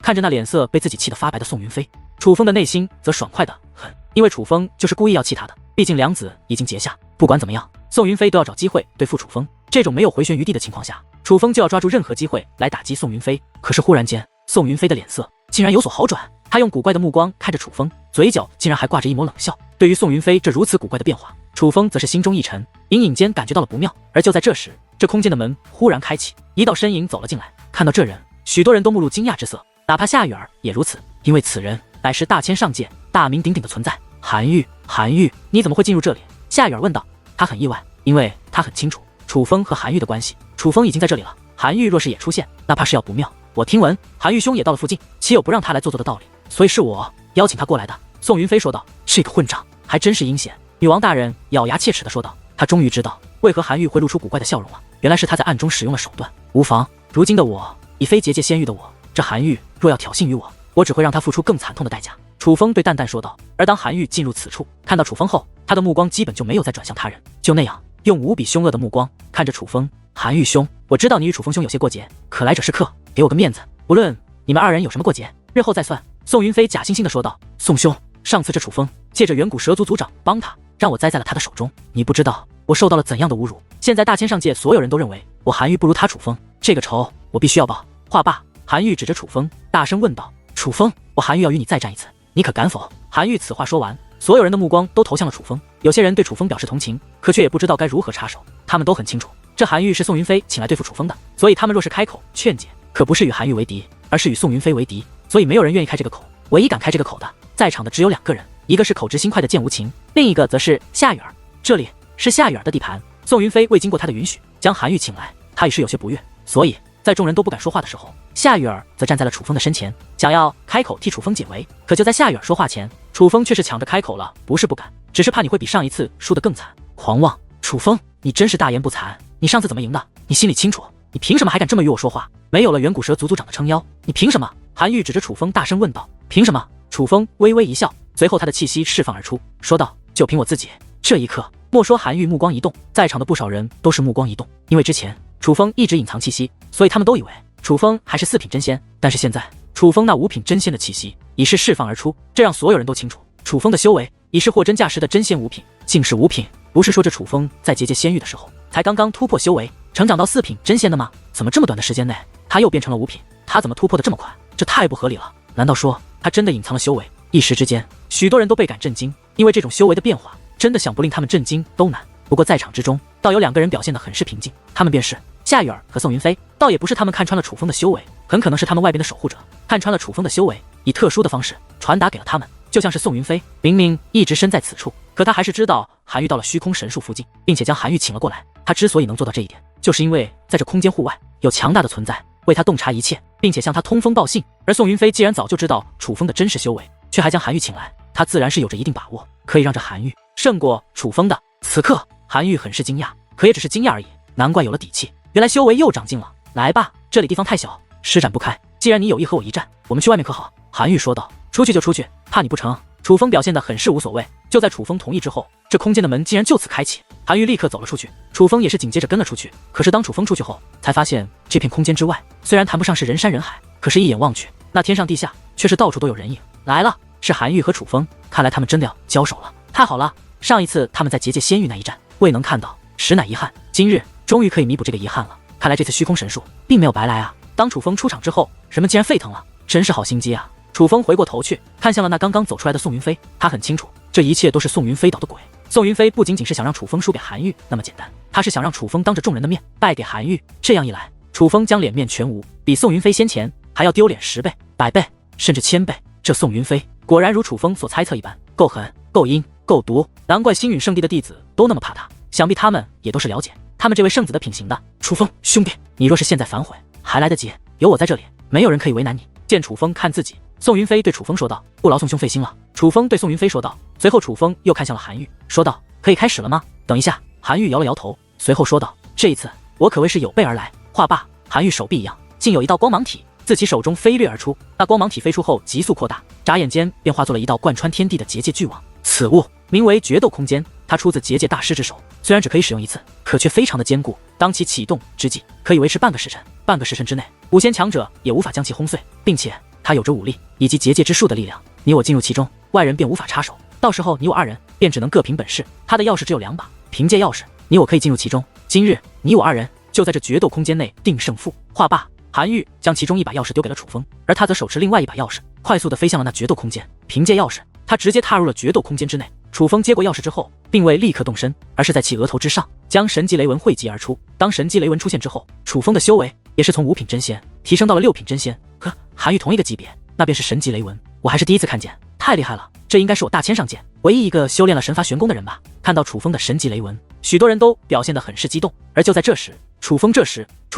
看着那脸色被自己气得发白的宋云飞，楚风的内心则爽快的很，因为楚风就是故意要气他的，毕竟梁子已经结下，不管怎么样，宋云飞都要找机会对付楚风。这种没有回旋余地的情况下，楚风就要抓住任何机会来打击宋云飞。可是忽然间，宋云飞的脸色竟然有所好转，他用古怪的目光看着楚风，嘴角竟然还挂着一抹冷笑。对于宋云飞这如此古怪的变化，楚风则是心中一沉，隐隐间感觉到了不妙。而就在这时，这空间的门忽然开启，一道身影走了进来。看到这人，许多人都目露惊讶之色，哪怕夏雨儿也如此，因为此人乃是大千上界大名鼎鼎的存在韩愈。韩愈，你怎么会进入这里？夏雨儿问道。他很意外，因为他很清楚楚风和韩愈的关系。楚风已经在这里了，韩愈若是也出现，那怕是要不妙。我听闻韩愈兄也到了附近，岂有不让他来坐坐的道理？所以是我邀请他过来的。宋云飞说道。这个混账还真是阴险。女王大人咬牙切齿地说道。他终于知道为何韩愈会露出古怪的笑容了，原来是他在暗中使用了手段。无妨，如今的我已非结界仙域的我，这韩愈若要挑衅于我，我只会让他付出更惨痛的代价。楚风对淡淡说道。而当韩愈进入此处，看到楚风后，他的目光基本就没有再转向他人，就那样用无比凶恶的目光看着楚风。韩愈兄，我知道你与楚风兄有些过节，可来者是客，给我个面子，无论你们二人有什么过节，日后再算。宋云飞假惺惺地说道。宋兄，上次这楚风借着远古蛇族族长帮他，让我栽在了他的手中，你不知道我受到了怎样的侮辱。现在大千上界所有人都认为我韩愈不如他楚风，这个仇我必须要报。话罢，韩愈指着楚风大声问道。楚风，我韩愈要与你再战一次，你可敢否？韩愈此话说完，所有人的目光都投向了楚风，有些人对楚风表示同情，可却也不知道该如何插手。他们都很清楚，这韩愈是宋云飞请来对付楚风的，所以他们若是开口劝解，可不是与韩愈为敌，而是与宋云飞为敌，所以没有人愿意开这个口。唯一敢开这个口的，在场的只有2个人，一个是口直心快的剑无情，另一个则是夏雨儿。这里是夏雨儿的地盘，宋云飞未经过他的允许将韩愈请来，他已是有些不悦，所以在众人都不敢说话的时候，夏雨儿则站在了楚风的身前，想要开口替楚风解围。可就在夏雨儿说话前，楚风却是抢着开口了。不是不敢，只是怕你会比上一次输得更惨。狂妄，楚风，你真是大言不惭，你上次怎么赢的？你心里清楚，你凭什么还敢这么与我说话？没有了远古蛇族族长的撑腰，你凭什么？韩愈指着楚风大声问道。凭什么？楚风微微一笑，随后他的气息释放而出，说道。就凭我自己。这一刻，莫说韩愈目光一动，在场的不少人都是目光一动，因为之前楚风一直隐藏气息，所以他们都以为楚风还是4品真仙，但是现在楚风那5品真仙的气息已是释放而出，这让所有人都清楚，楚风的修为已是货真价实的真仙5品，竟是5品。不是说这楚风在结界仙域的时候才刚刚突破修为，成长到4品真仙的吗？怎么这么短的时间内他又变成了5品？他怎么突破的这么快？这太不合理了。难道说他真的隐藏了修为？一时之间，许多人都倍感震惊，因为这种修为的变化真的想不令他们震惊都难。不过在场之中倒有2个人表现得很是平静，他们便是夏雨儿和宋云飞。倒也不是他们看穿了楚风的修为，很可能是他们外边的守护者看穿了楚风的修为，以特殊的方式传达给了他们。就像是宋云飞明明一直身在此处，可他还是知道韩愈到了虚空神树附近，并且将韩愈请了过来。他之所以能做到这一点，就是因为在这空间户外有强大的存在为他洞察一切，并且向他通风报信。而宋云飞既然早就知道楚风的真实修为，却还将韩愈请来，他自然是有着一定把握，可以让这韩愈胜过楚风的。此刻韩愈很是惊讶，可也只是惊讶而已，难怪有了底气，原来修为又长进了。来吧，这里地方太小，施展不开，既然你有意和我一战，我们去外面可好？韩愈说道。出去就出去，怕你不成？楚风表现得很是无所谓。就在楚风同意之后，这空间的门竟然就此开启，韩愈立刻走了出去，楚风也是紧接着跟了出去。可是当楚风出去后，才发现这片空间之外虽然谈不上是人山人海，可是一眼望去，那天上地下却是到处都有人影。来了，是韩愈和楚风，看来他们真的要交手了。太好了，上一次他们在结界仙域那一战未能看到，实乃遗憾，今日终于可以弥补这个遗憾了。看来这次虚空神术并没有白来啊。当楚风出场之后，人们竟然沸腾了，真是好心机啊。楚风回过头去，看向了那刚刚走出来的宋云飞，他很清楚，这一切都是宋云飞捣的鬼。宋云飞不仅仅是想让楚风输给韩愈那么简单，他是想让楚风当着众人的面败给韩愈。这样一来，楚风将脸面全无，比宋云飞先前还要丢脸10倍、100倍，甚至1000倍。这宋云飞果然如楚风所猜测一般，够狠、够阴、够毒，难怪星陨圣地的弟子都那么怕他，想必他们也都是了解他们这位圣子的品行的。楚风兄弟，你若是现在反悔，还来得及，有我在这里，没有人可以为难你。见楚风看自己，宋云飞对楚风说道：“不劳宋兄费心了。”楚风对宋云飞说道。随后楚风又看向了韩愈，说道：“可以开始了吗？”等一下。韩愈摇了摇头，随后说道：“这一次我可谓是有备而来。”话罢，韩愈手臂一扬，竟有一道光芒体自其手中飞掠而出。那光芒体飞出后急速扩大，眨眼间便化作了一道贯穿天地的结界巨网。此物名为决斗空间，它出自结界大师之手，虽然只可以使用一次，可却非常的坚固。当其启动之际，可以维持半个时辰。半个时辰之内，5仙强者也无法将其轰碎，并且他有着武力以及结界之术的力量，你我进入其中，外人便无法插手。到时候你我二人便只能各凭本事。他的钥匙只有2把，凭借钥匙，你我可以进入其中。今日你我二人就在这决斗空间内定胜负。话罢，韩愈将其中1把钥匙丢给了楚风，而他则手持另外1把钥匙，快速地飞向了那决斗空间。凭借钥匙，他直接踏入了决斗空间之内。楚风接过钥匙之后，并未立刻动身，而是在其额头之上将神级雷纹汇集而出。当神级雷纹出现之后，楚风的修为也是从5品真仙提升到了6品真仙，和韩愈同一个级别，那便是神级雷纹。我还是第一次看见，太厉害了！这应该是我大千上界唯一一个修炼了神罚玄功的人吧？看到楚风的神级雷纹，许多人都表现得很是激动。而就在这时，楚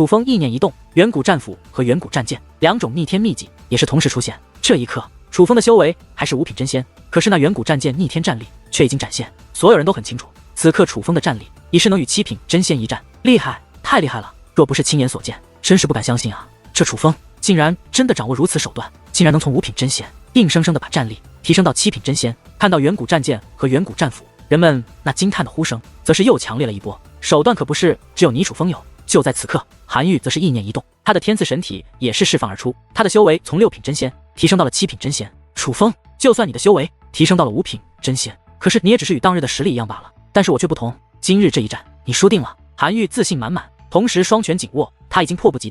风意念一动，远古战斧和远古战剑2种逆天秘技也是同时出现。这一刻，楚风的修为还是5品真仙，可是那远古战剑逆天战力却已经展现。所有人都很清楚，此刻楚风的战力已是能与7品真仙一战，厉害，太厉害了！若不是亲眼所见，真是不敢相信啊！这楚风竟然真的掌握如此手段，竟然能从5品真仙硬生生的把战力提升到7品真仙。看到远古战剑和远古战斧，人们那惊叹的呼声则是又强烈了一波。手段可不是只有你楚风有。就在此刻，韩愈则是意念一动，他的天赐神体也是释放而出，他的修为从6品真仙提升到了7品真仙。楚风，就算你的修为提升到了5品真仙，可是你也只是与当日的实力一样罢了。但是我却不同，今日这一战你输定了。韩愈自信满满，同时双拳紧握，他已经迫不及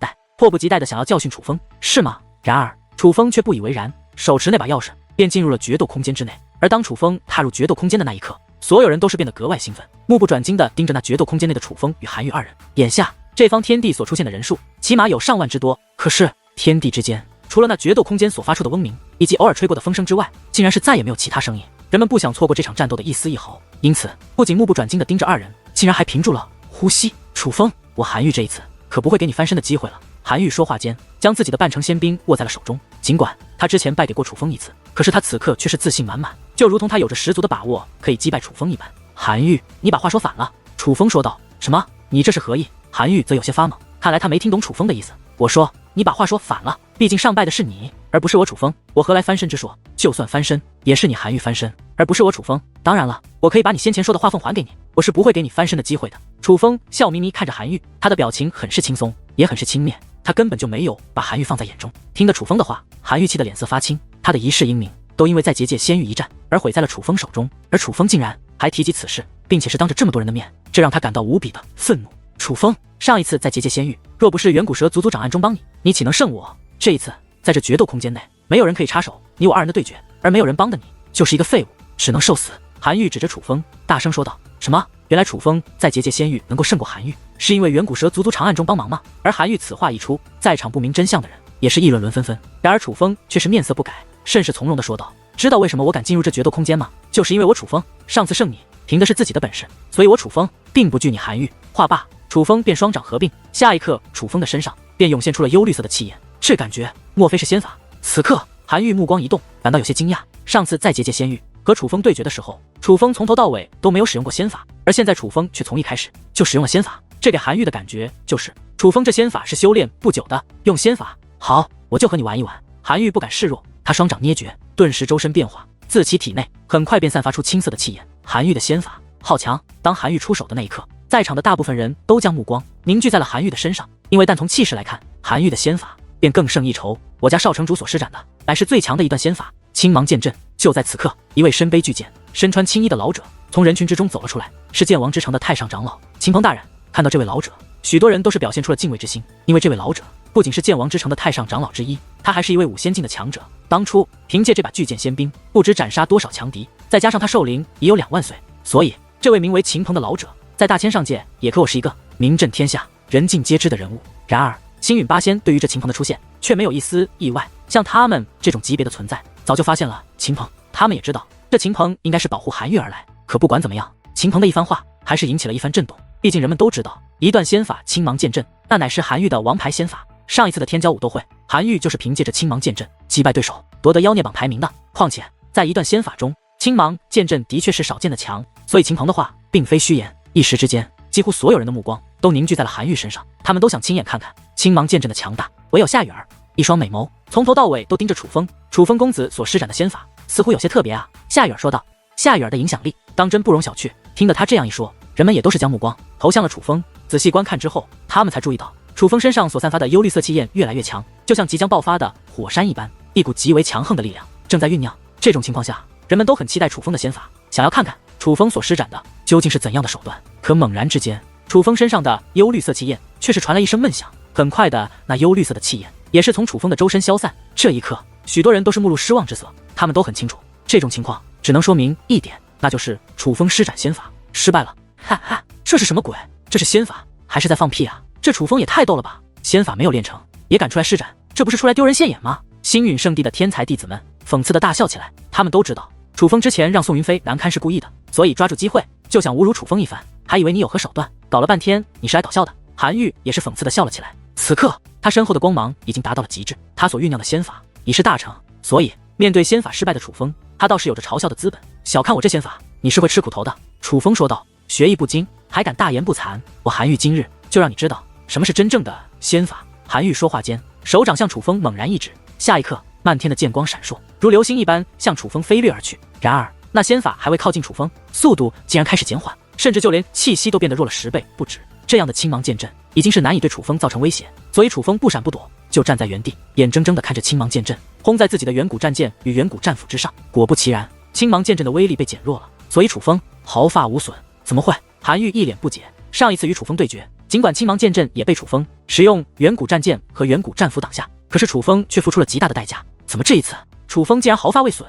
待的想要教训楚风，是吗？然而楚风却不以为然，手持那把钥匙便进入了决斗空间之内。而当楚风踏入决斗空间的那一刻，所有人都是变得格外兴奋，目不转睛地盯着那决斗空间内的楚风与韩愈2人。眼下这方天地所出现的人数起码有上万之多，可是天地之间除了那决斗空间所发出的嗡鸣以及偶尔吹过的风声之外，竟然是再也没有其他声音。人们不想错过这场战斗的一丝一毫，因此不仅目不转睛地盯着2人，竟然还屏住了呼吸。楚风，我韩愈这一次可不会给你翻身的机会了。韩愈说话间，将自己的半成仙兵握在了手中。尽管他之前败给过楚风一次，可是他此刻却是自信满满，就如同他有着十足的把握可以击败楚风一般。韩愈，你把话说反了。楚风说道。什么？你这是何意？韩愈则有些发懵，看来他没听懂楚风的意思。我说你把话说反了，毕竟上败的是你，而不是我楚风，我何来翻身之说？就算翻身，也是你韩愈翻身，而不是我楚风。当然了，我可以把你先前说的话奉还给你，我是不会给你翻身的机会的。楚风笑眯眯看着韩愈，他的表情很是轻松，也很是轻蔑，他根本就没有把韩愈放在眼中。听得楚风的话，韩愈气得脸色发青，他的一世英名都因为在结界仙域一战而毁在了楚风手中，而楚风竟然还提及此事，并且是当着这么多人的面，这让他感到无比的愤怒。楚风，上一次在结界仙域，若不是远古蛇族族长暗中帮你，你岂能胜我？这一次在这决斗空间内，没有人可以插手你我2人的对决，而没有人帮的你，就是一个废物，只能受死。韩愈指着楚风大声说道。什么？原来楚风在结界仙域能够胜过韩愈，是因为远古蛇族族长暗中帮忙吗？而韩愈此话一出，在场不明真相的人也是议论纷纷。然而楚风却是面色不改，甚是从容地说道，知道为什么我敢进入这决斗空间吗？就是因为我楚风上次胜你凭的是自己的本事，所以我楚风并不惧你韩愈。话罢，楚风便双掌合并，下一刻楚风的身上便涌现出了幽绿色的气焰，这感觉莫非是仙法？此刻韩愈目光一动，感到有些惊讶。上次在结界仙域和楚风对决的时候，楚风从头到尾都没有使用过仙法，而现在楚风却从一开始就使用了仙法，这给韩愈的感觉就是楚风这仙法是修炼不久的，用仙法，好，我就和你玩一玩。韩愈不敢示弱，他双掌捏诀，顿时周身变化，自其体内很快便散发出青色的气焰。韩愈的仙法好强，当韩愈出手的那一刻，在场的大部分人都将目光凝聚在了韩愈的身上，因为单从气势来看，韩愈的仙法便更胜一筹。我家少城主所施展的乃是最强的一段仙法，青芒剑阵。就在此刻，一位身背巨剑、身穿青衣的老者从人群之中走了出来，是剑王之城的太上长老秦鹏大人。看到这位老者，许多人都是表现出了敬畏之心，因为这位老者不仅是剑王之城的太上长老之一，他还是一位5仙境的强者。当初凭借这把巨剑仙兵，不知斩杀多少强敌，再加上他寿龄已有2万岁，所以这位名为秦鹏的老者在大千上界也可谓是一个名震天下、人尽皆知的人物。然而星陨8仙对于这秦鹏的出现却没有一丝意外，像他们这种级别的存在早就发现了秦鹏，他们也知道这秦鹏应该是保护韩愈而来。可不管怎么样，秦鹏的一番话还是引起了一番震动，毕竟人们都知道一段仙法青芒剑阵，那乃是韩愈的王牌仙法。上一次的天骄武斗会，韩愈就是凭借着青芒剑阵击败对手，夺得妖孽榜排名的。况且在一段仙法中，青芒剑阵的确是少见的强，所以秦鹏的话并非虚言。一时之间，几乎所有人的目光都凝聚在了韩愈身上，他们都想亲眼看看青芒剑阵的强大。唯有夏雨儿一双美眸从头到尾都盯着楚风，楚风公子所施展的仙法似乎有些特别啊。夏雨儿说道。夏雨儿的影响力当真不容小觑，听得他这样一说，人们也都是将目光投向了楚风。仔细观看之后，他们才注意到楚风身上所散发的幽绿色气焰越来越强，就像即将爆发的火山一般。一股极为强横的力量正在酝酿。这种情况下，人们都很期待楚风的仙法，想要看看楚风所施展的究竟是怎样的手段。可猛然之间，楚风身上的幽绿色气焰却是传来一声闷响。很快的，那幽绿色的气焰也是从楚风的周身消散。这一刻，许多人都是目露失望之色。他们都很清楚，这种情况只能说明一点，那就是楚风施展仙法失败了。哈哈，这是什么鬼？这是仙法还是在放屁啊？这楚风也太逗了吧！仙法没有练成，也敢出来施展，这不是出来丢人现眼吗？星陨圣地的天才弟子们讽刺的大笑起来。他们都知道，楚风之前让宋云飞难堪是故意的，所以抓住机会就想侮辱楚风一番，还以为你有何手段，搞了半天你是来搞笑的。韩愈也是讽刺的笑了起来。此刻他身后的光芒已经达到了极致，他所酝酿的仙法已是大成，所以面对仙法失败的楚风，他倒是有着嘲笑的资本。小看我这仙法，你是会吃苦头的。楚风说道，学艺不精，还敢大言不惭，我韩愈今日就让你知道什么是真正的仙法。韩愈说话间，手掌向楚风猛然一指，下一刻漫天的剑光闪烁，如流星一般向楚风飞掠而去。然而那仙法还未靠近楚风，速度竟然开始减缓，甚至就连气息都变得弱了10倍不止。这样的青芒剑阵已经是难以对楚风造成威胁，所以楚风不闪不躲，就站在原地，眼睁睁地看着青芒剑阵轰在自己的远古战剑与远古战斧之上。果不其然，青芒剑阵的威力被减弱了，所以楚风毫发无损。怎么会？韩愈一脸不解。上一次与楚风对决，尽管青芒剑阵也被楚风使用远古战剑和远古战斧挡下，可是楚风却付出了极大的代价。怎么这一次楚风竟然毫发未损？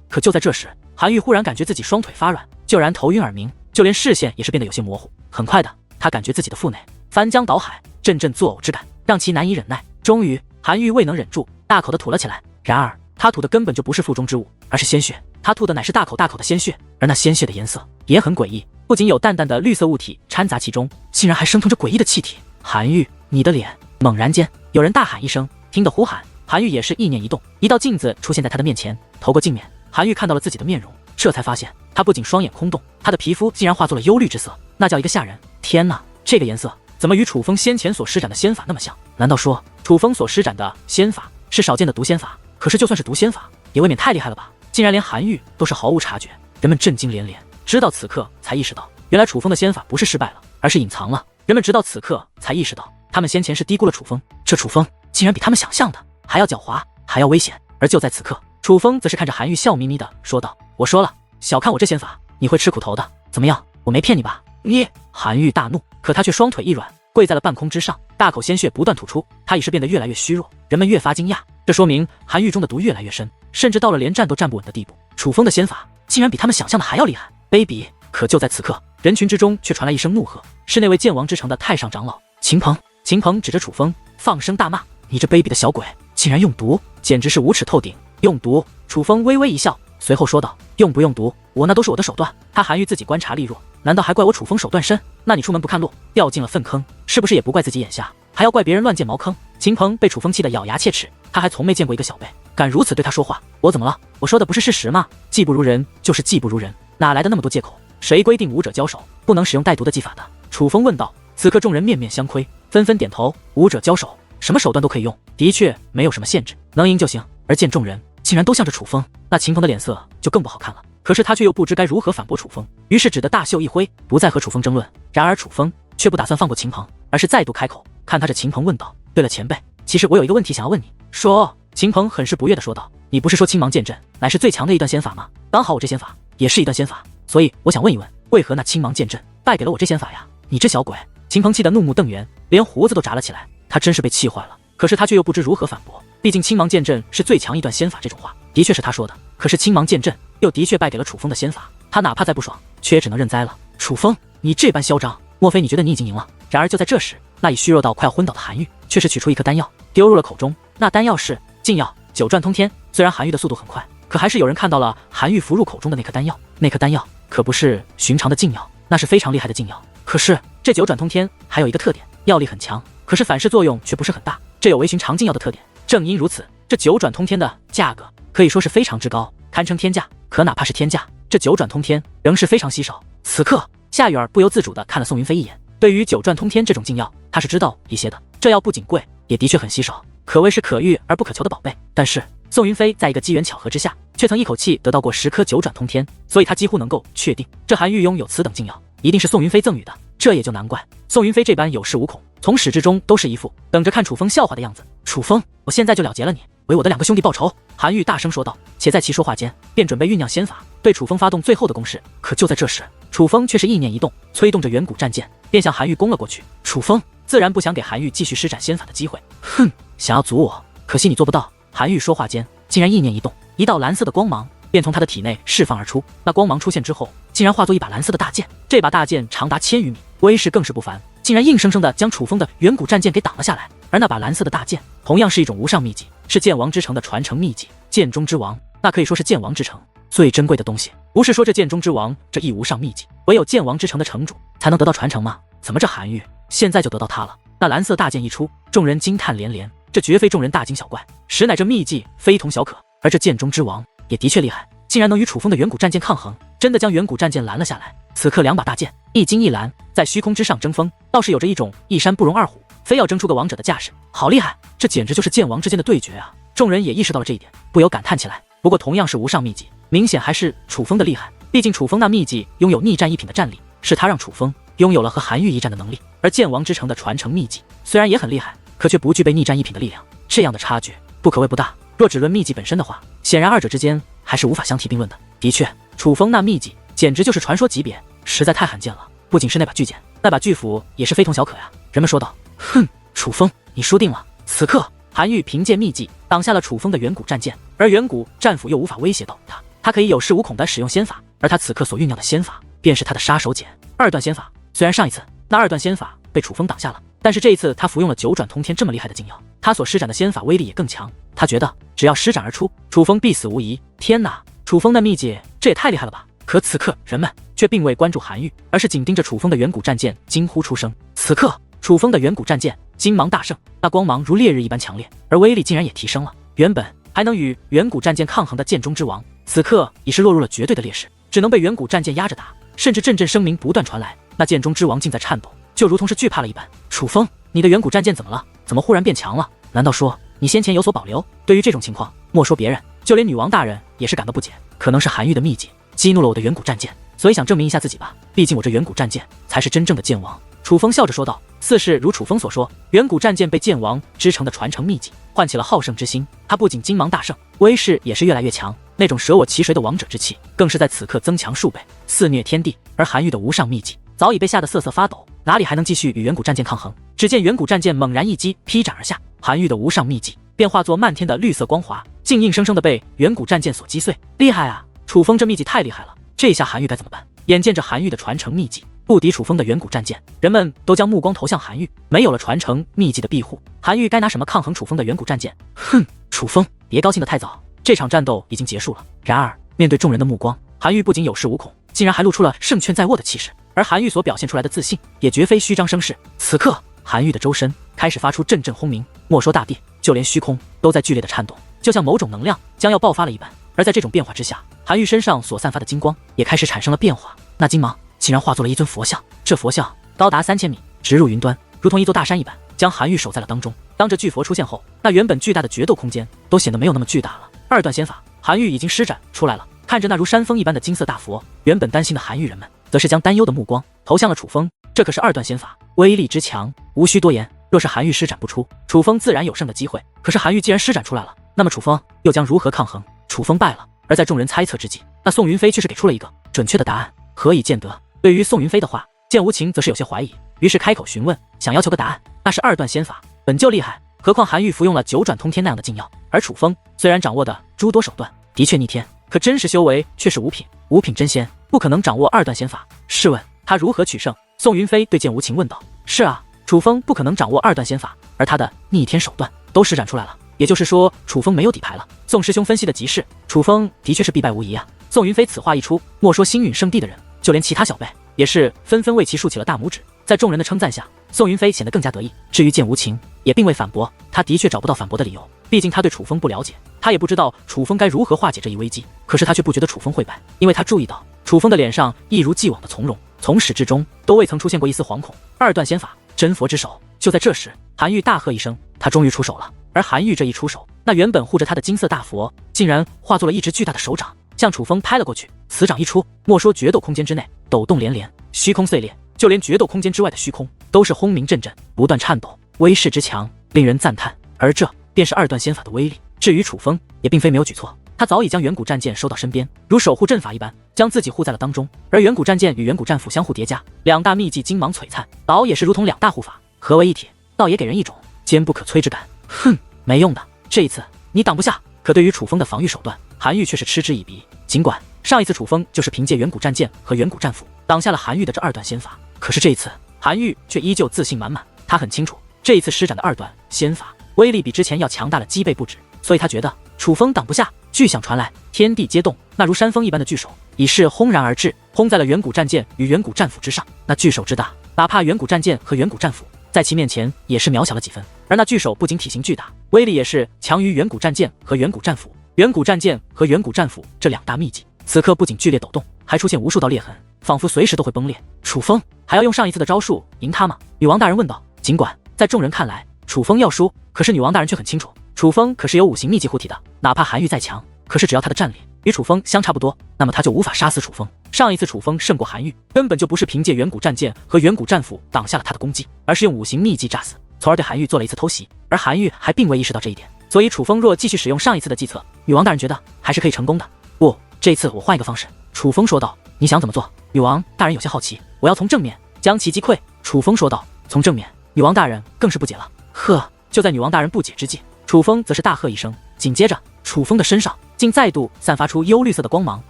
可就在这时，韩愈忽然感觉自己双腿发软，就然头晕耳鸣，就连视线也是变得有些模糊。很快的，他感觉自己的腹内翻江倒海，阵阵作呕之感让其难以忍耐。终于，韩愈未能忍住，大口的吐了起来。然而他吐的根本就不是腹中之物，而是鲜血。他吐的乃是大口大口的鲜血，而那鲜血的颜色也很诡异，不仅有淡淡的绿色物体掺杂其中，竟然还升腾着诡异的气体。韩愈，你的脸！猛然间，有人大喊一声，听得呼喊，韩愈也是意念一动，一道镜子出现在他的面前。透过镜面，韩愈看到了自己的面容，这才发现他不仅双眼空洞，他的皮肤竟然化作了幽绿之色，那叫一个吓人。天哪，这个颜色怎么与楚风先前所施展的仙法那么像？难道说楚风所施展的仙法是少见的毒仙法？可是就算是毒仙法，也未免太厉害了吧？竟然连韩愈都是毫无察觉。人们震惊连连，直到此刻才意识到，原来楚风的仙法不是失败了，而是隐藏了。人们直到此刻才意识到，他们先前是低估了楚风，这楚风竟然比他们想象的还要狡猾，还要危险。而就在此刻，楚风则是看着韩愈笑眯眯的说道，我说了，小看我这仙法，你会吃苦头的。怎么样，我没骗你吧？你！韩愈大怒，可他却双腿一软，跪在了半空之上，大口鲜血不断吐出，他已是变得越来越虚弱。人们越发惊讶，这说明韩愈中的毒越来越深，甚至到了连站都站不稳的地步。楚风的仙法竟然比他们想象的还要厉害，卑鄙！可就在此刻，人群之中却传来一声怒喝，是那位剑王之城的太上长老秦鹏。秦鹏指着楚风放声大骂，你这卑鄙的小鬼，竟然用毒，简直是无耻透顶！用毒！楚风微微一笑，随后说道，用不用毒，我那都是我的手段。他韩愈自己观察力弱，难道还怪我楚风手段深？那你出门不看路，掉进了粪坑，是不是也不怪自己眼瞎，还要怪别人乱建茅坑？秦鹏被楚风气得咬牙切齿，他还从没见过一个小辈敢如此对他说话。我怎么了？我说的不是事实吗？技不如人就是技不如人，哪来的那么多借口？谁规定武者交手不能使用带毒的技法的？楚风问道。此刻众人面面相窥，纷纷点头。武者交手，什么手段都可以用，的确没有什么限制，能赢就行。而见众人竟然都向着楚风，那秦鹏的脸色就更不好看了。可是他却又不知该如何反驳楚风，于是只得大袖一挥，不再和楚风争论。然而楚风却不打算放过秦鹏，而是再度开口，看他着秦鹏问道，对了前辈，其实我有一个问题想要问你。说。秦鹏很是不悦地说道，你不是说青芒剑阵乃是最强的一段仙法吗？刚好我这仙法也是一段仙法，所以我想问一问，为何那青芒剑阵败给了我这仙法呀？你这小鬼！秦鹏气得怒目瞪圆，连胡子都炸了起来，他真是被气坏了。可是他却又不知如何反驳，毕竟青芒剑阵是最强一段仙法，这种话的确是他说的，可是青芒剑阵又的确败给了楚风的仙法，他哪怕再不爽，却也只能认栽了。楚风，你这般嚣张，莫非你觉得你已经赢了？然而就在这时，那已虚弱到快要昏倒的韩愈却是取出一颗丹药，丢入了口中。那丹药是禁药九转通天。虽然韩愈的速度很快，可还是有人看到了韩愈服入口中的那颗丹药。那颗丹药可不是寻常的禁药，那是非常厉害的禁药。可是这九转通天还有一个特点，药力很强，可是反噬作用却不是很大，这有违循常禁药的特点。正因如此，这九转通天的价格可以说是非常之高，堪称天价。可哪怕是天价，这九转通天仍是非常稀少。此刻夏雨儿不由自主地看了宋云飞一眼，对于九转通天这种禁药，他是知道一些的。这药不仅贵，也的确很稀少，可谓是可遇而不可求的宝贝。但是宋云飞在一个机缘巧合之下，却曾一口气得到过10颗九转通天，所以他几乎能够确定，这韩愈拥有此等禁药，一定是宋云飞赠予的。这也就难怪宋云飞这般有恃无恐，从始至终都是一副等着看楚风笑话的样子。楚风，我现在就了结了你，为我的2个兄弟报仇！韩愈大声说道。且在其说话间，便准备酝酿仙法，对楚风发动最后的攻势。可就在这时，楚风却是意念一动，催动着远古战剑，便向韩愈攻了过去。楚风自然不想给韩愈继续施展仙法的机会，哼，想要阻我，可惜你做不到。韩愈说话间，竟然意念一动，一道蓝色的光芒便从他的体内释放而出。那光芒出现之后，竟然化作一把蓝色的大剑，这把大剑长达1000余米，威势更是不凡，竟然硬生生的将楚风的远古战剑给挡了下来。而那把蓝色的大剑，同样是一种无上秘籍，是剑王之城的传承秘籍，剑中之王，那可以说是剑王之城最珍贵的东西。不是说这剑中之王这一无上秘籍，唯有剑王之城的城主才能得到传承吗？怎么这韩愈现在就得到它了？那蓝色大剑一出，众人惊叹连连，这绝非众人大惊小怪，实乃这秘技非同小可。而这剑中之王也的确厉害，竟然能与楚风的远古战剑抗衡，真的将远古战剑拦了下来。此刻2把大剑一金一蓝，在虚空之上争锋，倒是有着一种一山不容二虎，非要争出个王者的架势，好厉害！这简直就是剑王之间的对决啊！众人也意识到了这一点，不由感叹起来。不过同样是无上秘籍，明显还是楚风的厉害，毕竟楚风那秘籍拥有逆战一品的战力，是他让楚风拥有了和韩愈一战的能力。而剑王之城的传承秘籍虽然也很厉害，可却不具备逆战一品的力量，这样的差距不可谓不大。若只论秘籍本身的话，显然二者之间还是无法相提并论的。的确，楚风那秘籍简直就是传说级别，实在太罕见了。不仅是那把巨剑，那把巨斧也是非同小可呀。人们说道：“哼，楚风，你输定了。”此刻，韩愈凭借秘籍挡下了楚风的远古战剑，而远古战斧又无法威胁到他，他可以有恃无恐地使用仙法，而他此刻所酝酿的仙法便是他的杀手锏二段仙法。虽然上一次那二段仙法被楚风挡下了，但是这一次他服用了九转通天这么厉害的禁药，他所施展的仙法威力也更强。他觉得只要施展而出，楚风必死无疑。天哪，楚风的秘籍这也太厉害了吧！可此刻人们却并未关注韩愈，而是紧盯着楚风的远古战剑，惊呼出声。此刻楚风的远古战剑金芒大盛，那光芒如烈日一般强烈，而威力竟然也提升了。原本还能与远古战剑抗衡的剑中之王，此刻已是落入了绝对的劣势，只能被远古战剑压着打。甚至阵阵声鸣不断传来，那剑中之王竟在颤抖，就如同是惧怕了一般。楚风，你的远古战剑怎么了？怎么忽然变强了？难道说你先前有所保留？对于这种情况，莫说别人，就连女王大人也是感到不解。可能是韩愈的秘籍激怒了我的远古战剑，所以想证明一下自己吧。毕竟我这远古战剑才是真正的剑王。楚风笑着说道。似是如楚风所说，远古战剑被剑王之城的传承秘籍唤起了好胜之心，他不仅金芒大盛，威势也是越来越强，那种舍我其谁的王者之气更是在此刻增强数倍，肆虐天地。而韩愈的无上秘籍早已被吓得瑟瑟发抖，哪里还能继续与远古战剑抗衡？只见远古战剑猛然一击劈斩而下，韩愈的无上秘籍便化作漫天的绿色光华，竟硬生生的被远古战剑所击碎。厉害啊！楚风这秘籍太厉害了，这下韩愈该怎么办？眼见着韩愈的传承秘籍不敌楚风的远古战剑，人们都将目光投向韩愈。没有了传承秘籍的庇护，韩愈该拿什么抗衡楚风的远古战剑？哼，楚风，别高兴得太早，这场战斗已经结束了。然而面对众人的目光，韩愈不仅有恃无恐，竟然还露出了胜券在握的气势。而韩愈所表现出来的自信也绝非虚张声势。此刻韩愈的周身开始发出阵阵轰鸣，莫说大地，就连虚空都在剧烈的颤动，就像某种能量将要爆发了一般。而在这种变化之下，韩愈身上所散发的金光也开始产生了变化，那金芒竟然化作了一尊佛像，这佛像高达3000米，直入云端，如同一座大山一般，将韩愈守在了当中。当这巨佛出现后，那原本巨大的决斗空间都显得没有那么巨大了。二段仙法，韩愈已经施展出来了。看着那如山峰一般的金色大佛，原本担心的韩愈人们则是将担忧的目光投向了楚风。这可是二段仙法，威力之强，无需多言。若是韩愈施展不出，楚风自然有胜的机会。可是韩愈既然施展出来了，那么楚风又将如何抗衡？楚风败了。而在众人猜测之际，那宋云飞却是给出了一个准确的答案。何以见得？对于宋云飞的话，剑无情则是有些怀疑，于是开口询问，想要求个答案。那是二段仙法，本就厉害，何况韩愈服用了九转通天那样的禁药，而楚风虽然掌握的诸多手段的确逆天，可真实修为却是五品，五品真仙不可能掌握二段仙法，试问他如何取胜？宋云飞对剑无情问道。是啊，楚风不可能掌握二段仙法，而他的逆天手段都施展出来了，也就是说楚风没有底牌了。宋师兄分析的极是，楚风的确是必败无疑啊。宋云飞此话一出，莫说星陨圣地的人，就连其他小辈也是纷纷为其竖起了大拇指。在众人的称赞下，宋云飞显得更加得意。至于剑无情，也并未反驳，他的确找不到反驳的理由，毕竟他对楚风不了解，他也不知道楚风该如何化解这一危机。可是他却不觉得楚风会败，因为他注意到楚风的脸上一如既往的从容，从始至终都未曾出现过一丝惶恐。二段仙法，真佛之手。就在这时，韩愈大喝一声，他终于出手了。而韩愈这一出手，那原本护着他的金色大佛竟然化作了一只巨大的手掌，向楚风拍了过去。此掌一出，莫说决斗空间之内抖动连连，虚空碎裂，就连决斗空间之外的虚空都是轰鸣阵阵，不断颤抖，威势之强令人赞叹。而这便是二段仙法的威力。至于楚风，也并非没有举措，他早已将远古战剑收到身边，如守护阵法一般，将自己护在了当中。而远古战剑与远古战斧相互叠加，两大秘技金芒璀璨，倒也是如同两大护法合为一体，倒也给人一种坚不可摧之感。哼，没用的，这一次你挡不下。可对于楚风的防御手段，韩愈却是嗤之以鼻。尽管上一次楚风就是凭借远古战剑和远古战斧挡下了韩愈的这二段仙法，可是这一次韩愈却依旧自信满满。他很清楚，这一次施展的二段仙法威力比之前要强大了几倍不止，所以他觉得楚风挡不下。巨响传来，天地皆动，那如山峰一般的巨手已是轰然而至，轰在了远古战剑与远古战斧之上。那巨手之大，哪怕远古战剑和远古战斧在其面前也是渺小了几分。而那巨手不仅体型巨大，威力也是强于远古战剑和远古战斧。远古战剑和远古战斧这两大秘技，此刻不仅剧烈抖动，还出现无数道裂痕，仿佛随时都会崩裂。楚风还要用上一次的招数赢他吗？女王大人问道。尽管在众人看来楚风要输，可是女王大人却很清楚，楚风可是有五行秘技护体的，哪怕韩愈再强，可是只要他的战力与楚风相差不多，那么他就无法杀死楚风。上一次楚风胜过韩愈，根本就不是凭借远古战剑和远古战斧挡下了他的攻击，而是用五行秘技炸死，从而对韩愈做了一次偷袭。而韩愈还并未意识到这一点，所以楚风若继续使用上一次的计策，女王大人觉得还是可以成功的。不，这一次我换一个方式。楚风说道。你想怎么做？女王大人有些好奇。我要从正面将其击溃。楚风说道。从正面？女王大人更是不解了。呵，就在女王大人不解之际，楚风则是大喝一声，紧接着楚风的身上竟再度散发出幽绿色的光芒，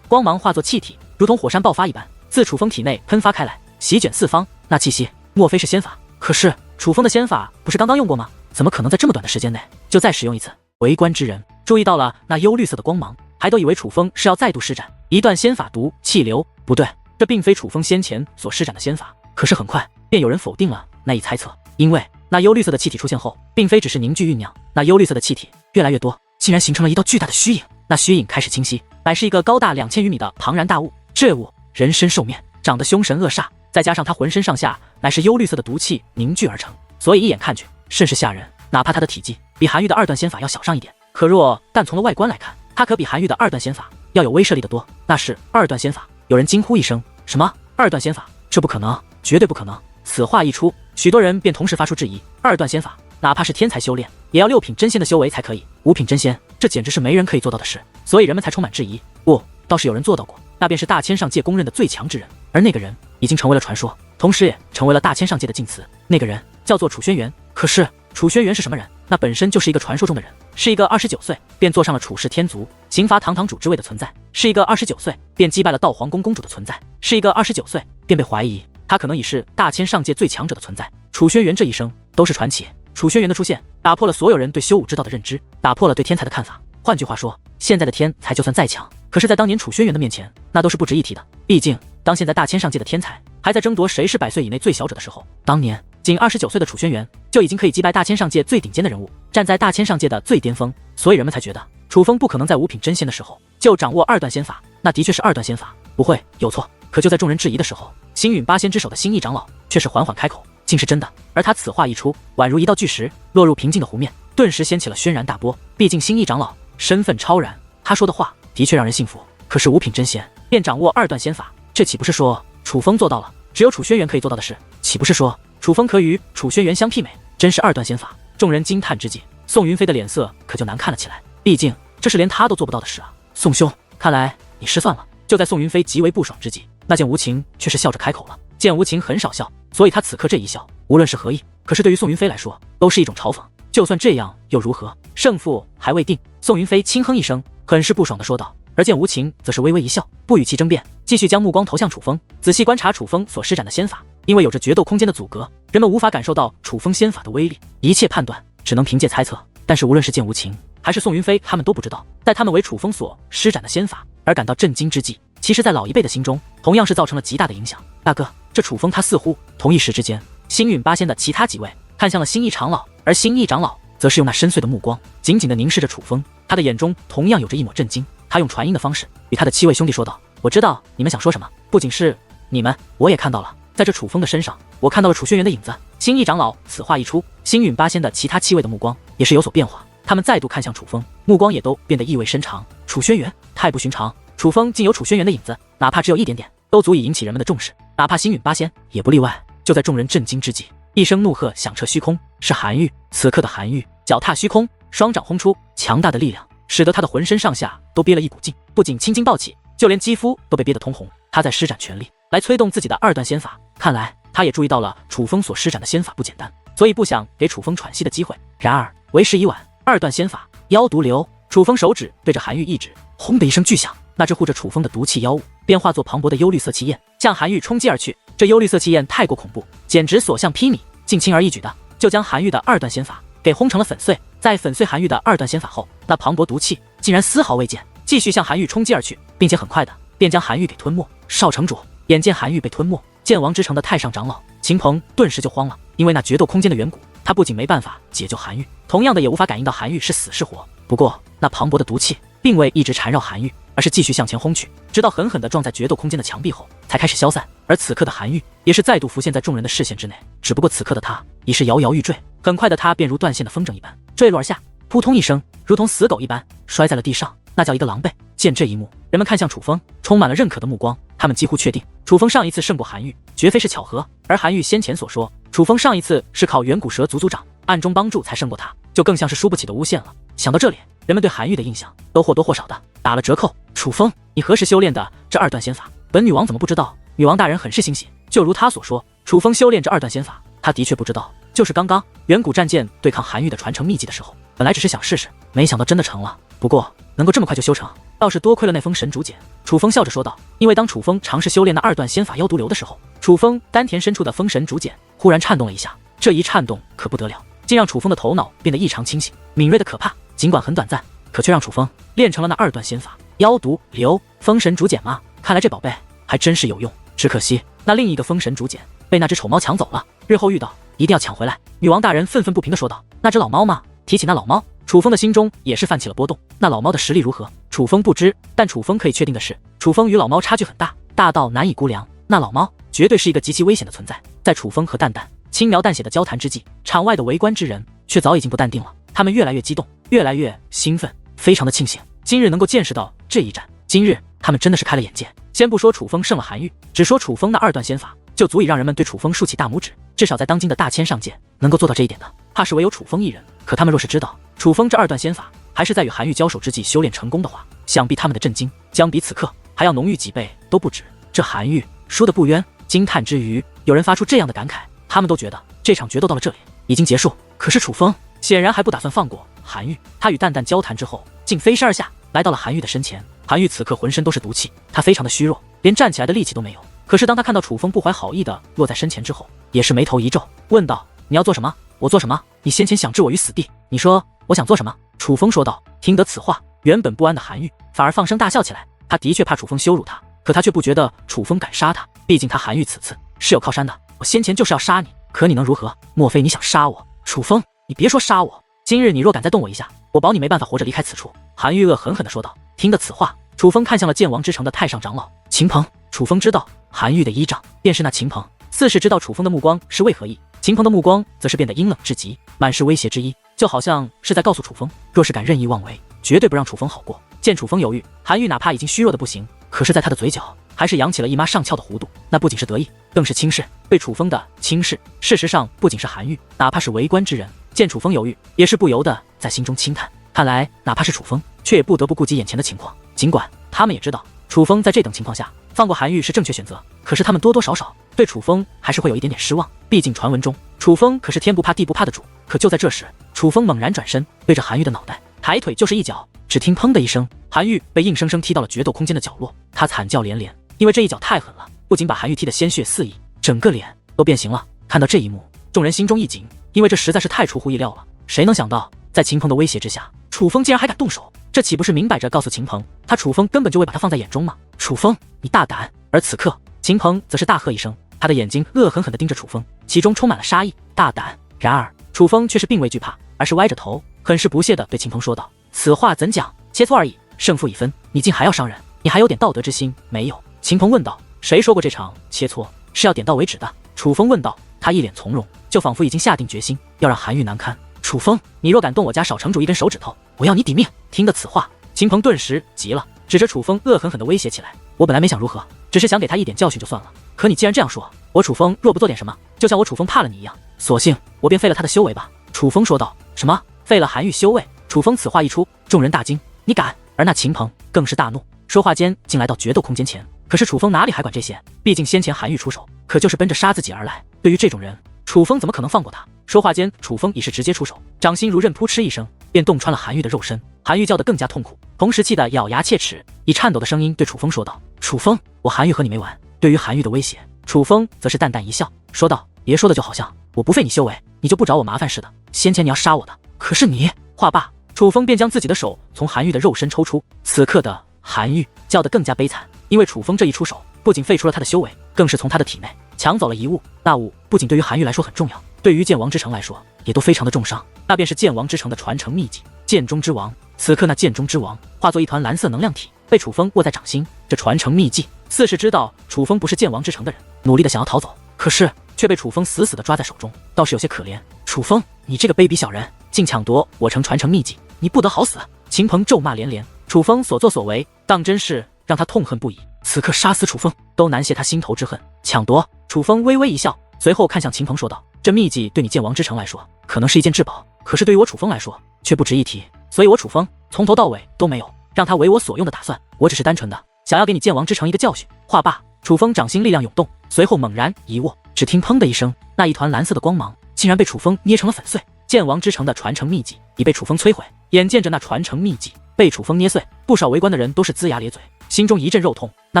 光芒化作气体，如同火山爆发一般，自楚风体内喷发开来，席卷四方。那气息莫非是仙法？可是楚风的仙法不是刚刚用过吗？怎么可能在这么短的时间内就再使用一次？围观之人注意到了那幽绿色的光芒，还都以为楚风是要再度施展一段仙法毒气流。不对，这并非楚风先前所施展的仙法。可是很快便有人否定了那一猜测，因为那幽绿色的气体出现后，并非只是凝聚酝酿，那幽绿色的气体越来越多，竟然形成了一道巨大的虚影。那虚影开始清晰，乃是一个高大2000余米的庞然大物。这物人身兽面，长得凶神恶煞，再加上它浑身上下乃是幽绿色的毒气凝聚而成，所以一眼看去甚是吓人。哪怕它的体积比韩愈的二段仙法要小上一点，可若但从了外观来看，它可比韩愈的二段仙法要有威慑力得多。那是二段仙法。有人惊呼一声，什么二段仙法？这不可能，绝对不可能。此话一出，许多人便同时发出质疑。二段仙法哪怕是天才修炼，也要6品真仙的修为才可以，5品真仙这简直是没人可以做到的事，所以人们才充满质疑。不，倒是有人做到过，那便是大千上界公认的最强之人，而那个人已经成为了传说，同时也成为了大千上界的禁词。那个人叫做楚轩辕。可是楚轩辕是什么人？那本身就是一个传说中的人，是一个29岁便坐上了楚氏天族刑罚堂堂主之位的存在，是一个29岁便击败了道皇宫公主的存在，是一个29岁便被怀疑他可能已是大千上界最强者的存在。楚轩辕这一生都是传奇。楚轩辕的出现打破了所有人对修武之道的认知，打破了对天才的看法。换句话说，现在的天才就算再强，可是在当年楚轩辕的面前，那都是不值一提的。毕竟当现在大千上界的天才还在争夺谁是100岁以内最小者的时候，当年仅29岁的楚轩辕就已经可以击败大千上界最顶尖的人物，站在大千上界的最巅峰，所以人们才觉得楚风不可能在5品真仙的时候就掌握二段仙法。那的确是二段仙法，不会有错。可就在众人质疑的时候，星陨八仙之首的星翼长老却是缓缓开口，竟是真的。而他此话一出，宛如一道巨石落入平静的湖面，顿时掀起了轩然大波。毕竟星翼长老身份超然，他说的话的确让人信服。可是5品真仙便掌握二段仙法，这岂不是说楚风做到了只有楚轩辕可以做到的事？岂不是说楚风可与楚轩辕相媲美？真是二段仙法！众人惊叹之际，宋云飞的脸色可就难看了起来。毕竟这是连他都做不到的事啊！宋兄，看来你失算了。就在宋云飞极为不爽之际，那剑无情却是笑着开口了。剑无情很少笑，所以他此刻这一笑，无论是何意，可是对于宋云飞来说，都是一种嘲讽。就算这样又如何？胜负还未定。宋云飞轻哼一声，很是不爽地说道。而剑无情则是微微一笑，不与其争辩，继续将目光投向楚风，仔细观察楚风所施展的仙法。因为有着决斗空间的阻隔，人们无法感受到楚风仙法的威力，一切判断只能凭借猜测。但是无论是剑无情还是宋云飞，他们都不知道，在他们为楚风所施展的仙法而感到震惊之际，其实在老一辈的心中同样是造成了极大的影响。大哥，这楚风他似乎……同一时之间，星陨八仙的其他几位看向了星翼长老，而星翼长老则是用那深邃的目光紧紧地凝视着楚风，他的眼中同样有着一抹震惊。他用传音的方式与他的7位兄弟说道：我知道你们想说什么，不仅是你们，我也看到了，在这楚风的身上，我看到了楚轩辕的影子。星翼长老此话一出，星陨八仙的其他7位的目光也是有所变化，他们再度看向楚风，目光也都变得意味深长。楚轩辕太不寻常，楚风竟有楚轩辕的影子，哪怕只有一点点，都足以引起人们的重视。哪怕星陨八仙也不例外。就在众人震惊之际，一声怒喝响彻虚空，是韩愈。此刻的韩愈脚踏虚空，双掌轰出，强大的力量使得他的浑身上下都憋了一股劲，不仅青筋暴起，就连肌肤都被憋得通红。他在施展全力来催动自己的二段仙法，看来他也注意到了楚风所施展的仙法不简单，所以不想给楚风喘息的机会。然而为时已晚，二段仙法妖毒流，楚风手指对着韩愈一指，轰的一声巨响，那只护着楚风的毒气妖物便化作磅礴的幽绿色气焰，向韩愈冲击而去。这幽绿色气焰太过恐怖，简直所向披靡，竟轻而易举的就将韩愈的二段仙法给轰成了粉碎。在粉碎韩愈的二段仙法后，那磅礴毒气竟然丝毫未减，继续向韩愈冲击而去，并且很快的便将韩愈给吞没。少城主眼见韩愈被吞没，剑王之城的太上长老秦鹏顿时就慌了，因为那决斗空间的远古，他不仅没办法解救韩愈，同样的也无法感应到韩愈是死是活。不过那磅礴的毒气并未一直缠绕韩愈，而是继续向前轰去，直到狠狠地撞在决斗空间的墙壁后才开始消散。而此刻的韩愈也是再度浮现在众人的视线之内，只不过此刻的他已是摇摇欲坠，很快的他便如断线的风筝一般坠落而下，扑通一声，如同死狗一般摔在了地上，那叫一个狼狈。见这一幕，人们看向楚风，充满了认可的目光，他们几乎确定楚风上一次胜过韩愈绝非是巧合，而韩愈先前所说楚风上一次是靠远古蛇族族长暗中帮助才胜过他，就更像是输不起的诬陷了。想到这里，人们对韩愈的印象都或多或少的打了折扣。楚风，你何时修炼的这二段仙法？本女王怎么不知道？女王大人很是欣喜，就如他所说，楚风修炼这二段仙法，他的确不知道。就是刚刚远古战舰对抗韩愈的传承秘籍的时候，本来只是想试试，没想到真的成了。不过能够这么快就修成，倒是多亏了那封神竹简。楚风笑着说道。因为当楚风尝试修炼那二段仙法妖毒流的时候，楚风丹田深处的封神竹简忽然颤动了一下，这一颤动可不得了，竟让楚风的头脑变得异常清醒，敏锐的可怕。尽管很短暂，可却让楚风练成了那二段仙法妖毒流。封神竹简吗？看来这宝贝还真是有用，只可惜那另一个封神竹简被那只丑猫抢走了，日后遇到一定要抢回来。女王大人愤愤不平地说道。那只老猫吗？提起那老猫，楚风的心中也是泛起了波动。那老猫的实力如何，楚风不知，但楚风可以确定的是，楚风与老猫差距很大，大到难以估量。那老猫绝对是一个极其危险的存在。在楚风和蛋蛋轻描淡写的交谈之际，场外的围观之人却早已经不淡定了，他们越来越激动，越来越兴奋，非常的庆幸今日能够见识到这一战。今日他们真的是开了眼界。先不说楚风胜了韩愈，只说楚风那二段仙法，就足以让人们对楚风竖起大拇指。至少在当今的大千上界，能够做到这一点的，怕是唯有楚风一人。可他们若是知道楚风这二段仙法还是在与韩愈交手之际修炼成功的话，想必他们的震惊将比此刻还要浓郁几倍都不止。这韩愈输得不冤。惊叹之余，有人发出这样的感慨，他们都觉得这场决斗到了这里已经结束。可是楚风显然还不打算放过韩愈，他与蛋蛋交谈之后，竟飞身而下，来到了韩愈的身前。韩愈此刻浑身都是毒气，他非常的虚弱，连站起来的力气都没有。可是当他看到楚风不怀好意的落在身前之后，也是眉头一皱，问道：你要做什么？我做什么？你先前想置我于死地，你说我想做什么？楚风说道。听得此话，原本不安的韩愈反而放声大笑起来。他的确怕楚风羞辱他，可他却不觉得楚风敢杀他，毕竟他韩愈此次是有靠山的。我先前就是要杀你，可你能如何？莫非你想杀我？楚风，你别说杀我，今日你若敢再动我一下，我保你没办法活着离开此处。韩愈恶狠狠地说道。听得此话，楚风看向了剑王之城的太上长老秦鹏。楚风知道韩愈的依仗便是那秦鹏，似是知道楚风的目光是为何意。秦鹏的目光则是变得阴冷至极，满是威胁之意，就好像是在告诉楚风，若是敢任意妄为，绝对不让楚风好过。见楚风犹豫，韩愈哪怕已经虚弱的不行，可是在他的嘴角还是扬起了一抹上翘的弧度，那不仅是得意，更是轻视。对楚风的轻视，事实上不仅是韩愈，哪怕是围观之人见楚风犹豫，也是不由得在心中轻叹。看来哪怕是楚风，却也不得不顾及眼前的情况。尽管他们也知道楚风在这等情况下放过韩愈是正确选择，可是他们多多少少对楚风还是会有一点点失望。毕竟传闻中楚风可是天不怕地不怕的主。可就在这时，楚风猛然转身，对着韩愈的脑袋抬腿就是一脚。只听砰的一声，韩愈被硬生生踢到了决斗空间的角落，他惨叫连连，因为这一脚太狠了，不仅把韩愈踢得鲜血四溢，整个脸都变形了。看到这一幕，众人心中一紧，因为这实在是太出乎意料了。谁能想到在秦鹏的威胁之下，楚风竟然还敢动手，这岂不是明摆着告诉秦鹏，他楚风根本就未把他放在眼中吗？楚风，你大胆！而此刻秦鹏则是大喝一声，他的眼睛恶狠狠地盯着楚风，其中充满了杀意。大胆！然而楚风却是并未惧怕，而是歪着头，很是不屑地对秦鹏说道：此话怎讲？切磋而已，胜负已分，你竟还要伤人，你还有点道德之心没有？秦鹏问道。谁说过这场切磋是要点到为止的？楚风问道。他一脸从容，就仿佛已经下定决心要让韩愈难堪。楚风，你若敢动我家少城主一根手指头，我要你抵命！听得此话，秦鹏顿时急了，指着楚风恶狠狠地威胁起来。我本来没想如何，只是想给他一点教训就算了，可你既然这样说，我楚风若不做点什么，就像我楚风怕了你一样，索性我便废了他的修为吧。楚风说道。什么？废了韩愈修为？楚风此话一出，众人大惊。你敢？而那秦鹏更是大怒，说话间竟来到决斗空间前。可是楚风哪里还管这些？毕竟先前韩愈出手，可就是奔着杀自己而来。对于这种人，楚风怎么可能放过他？说话间，楚风已是直接出手，掌心如刃，扑哧一声便洞穿了韩愈的肉身。韩愈叫得更加痛苦，同时气得咬牙切齿，以颤抖的声音对楚风说道：“楚风，我韩愈和你没完。”对于韩愈的威胁，楚风则是淡淡一笑，说道：“别说的就好像我不费你修为，你就不找我麻烦似的。先前你要杀我的，可是你……”话罢，楚风便将自己的手从韩愈的肉身抽出。此刻的韩愈叫得更加悲惨，因为楚风这一出手，不仅废除了他的修为，更是从他的体内抢走了一物。那物不仅对于韩愈来说很重要，对于剑王之城来说也都非常的重伤。那便是剑王之城的传承秘籍剑中之王。此刻那剑中之王化作一团蓝色能量体，被楚风握在掌心。这传承秘籍似是知道楚风不是剑王之城的人，努力的想要逃走，可是却被楚风死死的抓在手中，倒是有些可怜。楚风，你这个卑鄙小人，竟抢夺我城传承秘籍，你不得好死！秦鹏咒骂连连，楚风所作所为当真是让他痛恨不已。此刻杀死楚风都难泄他心头之恨。抢夺？楚风微微一笑，随后看向秦鹏说道：“这秘籍对你剑王之城来说可能是一件至宝，可是对于我楚风来说却不值一提。所以我楚风从头到尾都没有让他为我所用的打算，我只是单纯的想要给你剑王之城一个教训。”话罢，楚风掌心力量涌动，随后猛然一握，只听砰的一声，那一团蓝色的光芒竟然被楚风捏成了粉碎。剑王之城的传承秘籍已被楚风摧毁。眼见着那传承秘籍被楚风捏碎，不少围观的人都是龇牙咧嘴，心中一阵肉痛。那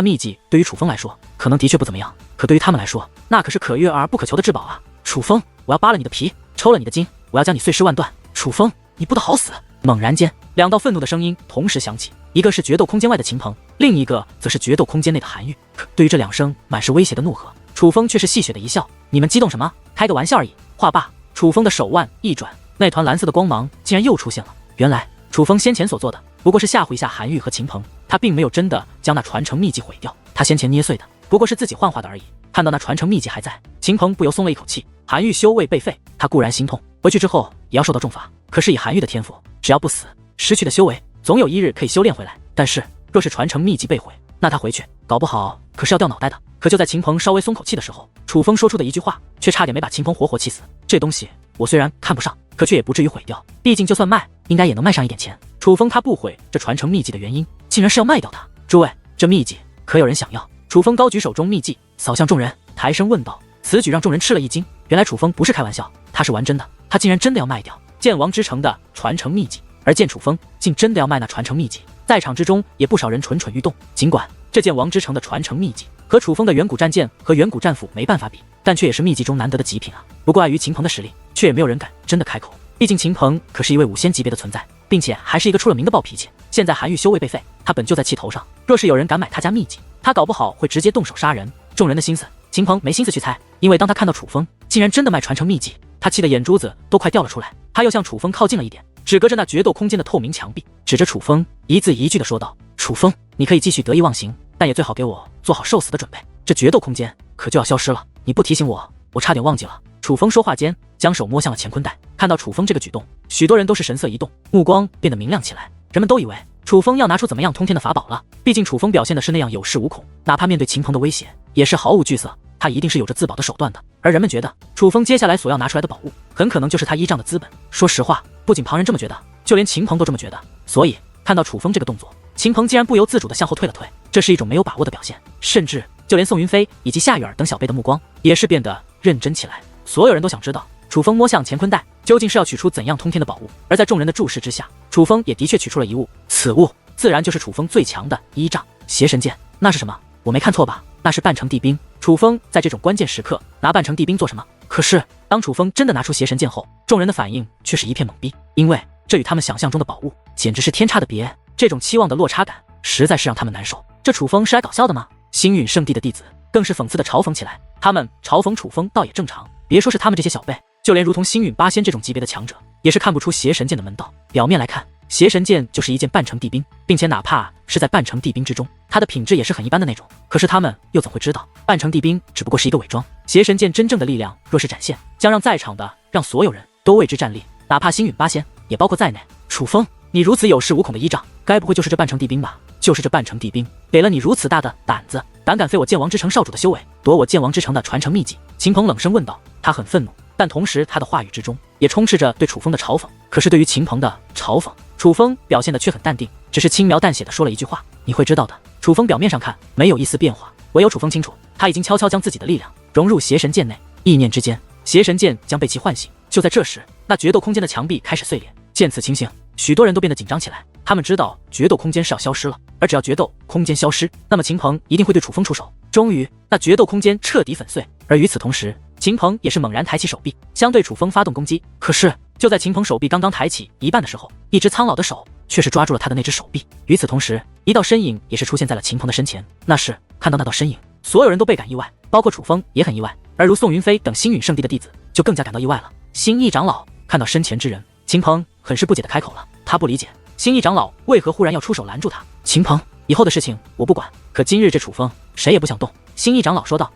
秘籍对于楚风来说可能的确不怎么样，可对于他们来说，那可是可遇而不可求的至宝啊！楚风，我要扒了你的皮，抽了你的筋，我要将你碎尸万段！楚风，你不得好死！猛然间，两道愤怒的声音同时响起，一个是决斗空间外的秦鹏，另一个则是决斗空间内的韩愈。可对于这两声满是威胁的怒喝，楚风却是戏谑的一笑：“你们激动什么？开个玩笑而已。”话罢，楚风的手腕一转，那团蓝色的光芒竟然又出现了。原来楚风先前所做的不过是吓唬一下韩愈和秦鹏，他并没有真的将那传承秘籍毁掉，他先前捏碎的不过是自己幻化的而已。看到那传承秘籍还在，秦鹏不由松了一口气。韩愈修为被废，他固然心痛，回去之后也要受到重罚。可是以韩愈的天赋，只要不死，失去的修为总有一日可以修炼回来。但是若是传承秘籍被毁，那他回去搞不好可是要掉脑袋的。可就在秦鹏稍微松口气的时候，楚风说出的一句话却差点没把秦鹏活活气死：“这东西我虽然看不上，可却也不至于毁掉，毕竟就算卖，应该也能卖上一点钱。”楚风他不毁这传承秘籍的原因，竟然是要卖掉它。诸位，这秘籍可有人想要？楚风高举手中秘籍，扫向众人，抬声问道。此举让众人吃了一惊，原来楚风不是开玩笑，他是玩真的，他竟然真的要卖掉剑王之城的传承秘籍。而见楚风竟真的要卖那传承秘籍，在场之中也不少人蠢蠢欲动。尽管这剑王之城的传承秘籍和楚风的远古战剑和远古战斧没办法比，但却也是秘籍中难得的极品啊。不过碍于秦鹏的实力，却也没有人敢真的开口。毕竟秦鹏可是一位5仙级别的存在，并且还是一个出了名的暴脾气。现在韩愈修为被废，他本就在气头上，若是有人敢买他家秘籍，他搞不好会直接动手杀人。众人的心思，秦鹏没心思去猜，因为当他看到楚风竟然真的卖传承秘籍，他气得眼珠子都快掉了出来。他又向楚风靠近了一点，只隔着那决斗空间的透明墙壁，指着楚风一字一句的说道：“楚风，你可以继续得意忘形，但也最好给我做好受死的准备。这决斗空间可就要消失了，你不提醒我，我差点忘记了。”楚风说话间，将手摸向了乾坤袋。看到楚风这个举动，许多人都是神色一动，目光变得明亮起来。人们都以为楚风要拿出怎么样通天的法宝了，毕竟楚风表现的是那样有恃无恐，哪怕面对秦鹏的威胁，也是毫无惧色。他一定是有着自保的手段的。而人们觉得楚风接下来所要拿出来的宝物，很可能就是他依仗的资本。说实话，不仅旁人这么觉得，就连秦鹏都这么觉得。所以看到楚风这个动作，秦鹏竟然不由自主地向后退了退，这是一种没有把握的表现。甚至就连宋云飞以及夏雨儿等小辈的目光也是变得认真起来。所有人都想知道楚风摸向乾坤袋究竟是要取出怎样通天的宝物。而在众人的注视之下，楚风也的确取出了一物，此物自然就是楚风最强的依仗邪神剑。那是什么？我没看错吧？那是半成帝兵。楚风在这种关键时刻拿半成帝兵做什么？可是当楚风真的拿出邪神剑后，众人的反应却是一片懵逼，因为这与他们想象中的宝物简直是天差的别。这种期望的落差感实在是让他们难受。这楚风是来搞笑的吗？星陨圣地的弟子更是讽刺的嘲讽起来。他们嘲讽楚风倒也正常，别说是他们这些小辈，就连如同星陨8仙这种级别的强者，也是看不出邪神剑的门道。表面来看，邪神剑就是一件半成帝兵，并且哪怕是在半成帝兵之中，它的品质也是很一般的那种。可是他们又怎会知道，半成帝兵只不过是一个伪装。邪神剑真正的力量若是展现，将让在场的让所有人都为之战栗，哪怕星陨8仙也包括在内。楚风，你如此有恃无恐的依仗，该不会就是这半成帝兵吧？就是这半城帝兵给了你如此大的胆子，胆敢废我剑王之城少主的修为，夺我剑王之城的传承秘籍。秦鹏冷声问道。他很愤怒，但同时他的话语之中也充斥着对楚风的嘲讽。可是对于秦鹏的嘲讽，楚风表现的却很淡定，只是轻描淡写的说了一句话：你会知道的。楚风表面上看没有一丝变化，唯有楚风清楚，他已经悄悄将自己的力量融入邪神剑内，意念之间，邪神剑将被其唤醒。就在这时，那决斗空间的墙壁开始碎裂。见此情形，许多人都变得紧张起来。他们知道决斗空间是要消失了，而只要决斗空间消失，那么秦鹏一定会对楚风出手。终于，那决斗空间彻底粉碎。而与此同时，秦鹏也是猛然抬起手臂，相对楚风发动攻击。可是就在秦鹏手臂刚刚抬起一半的时候，一只苍老的手却是抓住了他的那只手臂。与此同时，一道身影也是出现在了秦鹏的身前。那是看到那道身影，所有人都倍感意外，包括楚风也很意外。而如宋云飞等星陨圣地的弟子就更加感到意外了。星翼长老看到身前之人，秦鹏很是不解的开口了。他不理解星翼长老为何忽然要出手拦住他。秦鹏，以后的事情我不管，可今日这楚风谁也不想动。星翼长老说道。